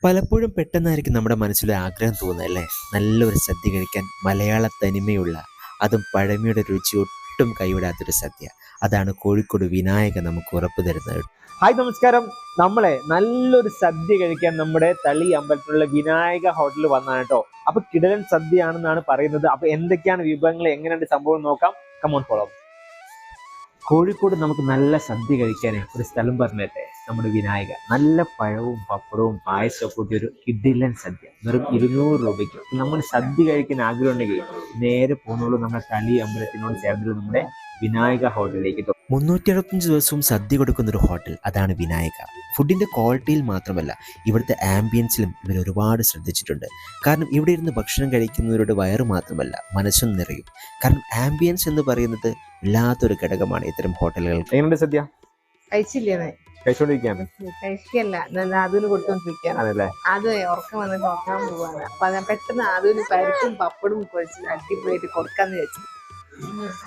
പലപ്പോഴും പെട്ടെന്നായിരിക്കും നമ്മുടെ മനസ്സിലൊരു ആഗ്രഹം തോന്നുന്നത് അല്ലേ? നല്ലൊരു സദ്യ കഴിക്കാൻ മലയാള തനിമയുള്ള അതും പഴമയുടെ രുചി ഒട്ടും കൈവിടാത്തൊരു സദ്യ. അതാണ് കോഴിക്കോട് വിനായക നമുക്ക് ഉറപ്പ് തരുന്നത്. ഹായ് നമസ്കാരം. നല്ലൊരു സദ്യ കഴിക്കാൻ നമ്മുടെ തളി അമ്പലത്തിലുള്ള വിനായക ഹോട്ടലിൽ വന്നാണ് കേട്ടോ. അപ്പൊ കിടിലൻ സദ്യയാണെന്നാണ് പറയുന്നത്. അപ്പൊ എന്തൊക്കെയാണ് വിഭവങ്ങൾ, എങ്ങനെയാണ് സംഭവം നോക്കാം. Come on follow. കോഴിക്കോട് നമുക്ക് നല്ല സദ്യ കഴിക്കാൻ ഒരു സ്ഥലം പറഞ്ഞിട്ടെ, നമ്മുടെ വിനായക. നല്ല പഴവും പപ്പടവും പായസവും കൂട്ടി ഒരു കിടിലൻ സദ്യ വെറും 200 രൂപയ്ക്ക്. നമ്മൾ സദ്യ കഴിക്കാൻ ആഗ്രഹം ഉണ്ടെങ്കിൽ നേരെ പോകുന്നുള്ളൂ നമ്മുടെ തളി അമ്പലത്തിനോട് ചേർന്നുള്ള നമ്മുടെ വിനായക ഹോട്ടലിലേക്ക്. 365 ദിവസവും സദ്യ കൊടുക്കുന്ന ഒരു ഹോട്ടൽ, അതാണ് വിനായക. ഫുഡിന്റെ ക്വാളിറ്റിയിൽ മാത്രമല്ല, ഇവിടുത്തെ ആംബിയൻസിലും ഇവർ ഒരുപാട് ശ്രദ്ധിച്ചിട്ടുണ്ട്. കാരണം ഇവിടെ ഇരുന്ന് ഭക്ഷണം കഴിക്കുന്നവരുടെ വയറ് മാത്രമല്ല, മനസ്സും നിറയും. കാരണം ആംബിയൻസ് എന്ന് പറയുന്നത് ഇല്ലാത്തൊരു ഘടകമാണ് ഇത്തരം ഹോട്ടലുകൾ. എങ്ങനെയുണ്ട് സദ്യ? കഴിച്ചില്ലേ? കഴിച്ചോണ്ടിരിക്കുകയാണ്. കഴിക്കല്ല, അതിന് കൊടുത്തോണ്ടിരിക്കുകയാണ്. അതല്ലേ? അത് ഉറക്കം വന്നിട്ട് ഉറക്കാൻ പോവാണ്. അപ്പൊ ഞാൻ പെട്ടെന്ന് അതിന് പരിപ്പും പപ്പടും കുഴച്ച് അടിപൊളിയായിട്ട് കൊടുക്കാന്ന് വെച്ചു.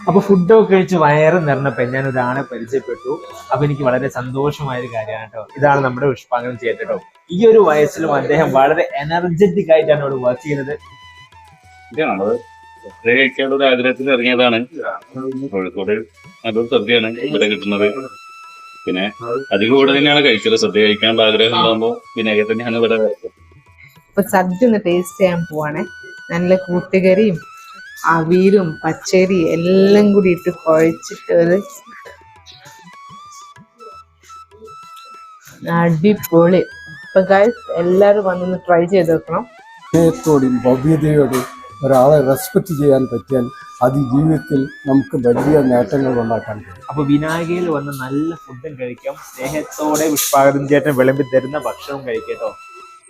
അപ്പൊ ഫുഡൊക്കെ കഴിച്ച് വയറ് നിറഞ്ഞപ്പോ ഞാൻ ഒരാളെ പരിചയപ്പെട്ടു. അപ്പൊ എനിക്ക് വളരെ സന്തോഷമായ ഒരു കാര്യമാണ് കേട്ടോ. ഇതാണ് നമ്മുടെ പുഷ്പാങ്കൻ ചേട്ടോ. ഈ ഒരു വയസ്സിലും അദ്ദേഹം വളരെ എനർജറ്റിക് ആയിട്ടാണ് ഇവിടെ വർക്ക് ചെയ്യുന്നത്. സദ്യ കഴിക്കാനുള്ള ഒരു ആഗ്രഹത്തിൽ ഇറങ്ങിയതാണ്. കോഴിക്കോട് നല്ലൊരു സദ്യയാണ് ഇവിടെ കിട്ടുന്നത്. പിന്നെ അധികം ഇവിടെ തന്നെയാണ് കഴിക്കല്. സദ്യ കഴിക്കാനുള്ള ആഗ്രഹം ഉണ്ടാകുമ്പോൾ വിനായക തന്നെയാണ് ഇവിടെ. ഇപ്പൊ സദ്യ ഒന്ന് ടേസ്റ്റ് ചെയ്യാൻ പോവാണേ. നല്ല കൂട്ടുകറിയും അവിയലും പച്ചരി എല്ലാം കൂടി ഇട്ട് കുഴച്ചിട്ട് അടിപൊളി. ഇപ്പൊ ഗൈസ് എല്ലാരും വന്നൊന്ന് ട്രൈ ചെയ്ത് നോക്കണം. സ്നേഹത്തോടും ഭവ്യതയോടും ഒരാളെ റെസ്പെക്ട് ചെയ്യാൻ പറ്റിയാൽ അത് ജീവിതത്തിൽ നമുക്ക് വലിയ നേട്ടങ്ങൾ ഉണ്ടാക്കാൻ കഴിയും. അപ്പൊ വിനായകയിൽ വന്ന് നല്ല ഫുഡും കഴിക്കാം, സ്നേഹത്തോടെ പുഷ്പാകരൻ ചേട്ടൻ വിളമ്പി തരുന്ന ഭക്ഷണവും കഴിക്കട്ടോ.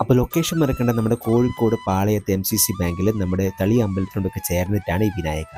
അപ്പോൾ ലൊക്കേഷൻ മറക്കേണ്ട, നമ്മുടെ കോഴിക്കോട് പാളയത്ത് MCC ബാങ്കിൽ നമ്മുടെ തളി അമ്പലത്തിനോടൊക്കെ ചേർന്നിട്ടാണ് ഈ വിനായക.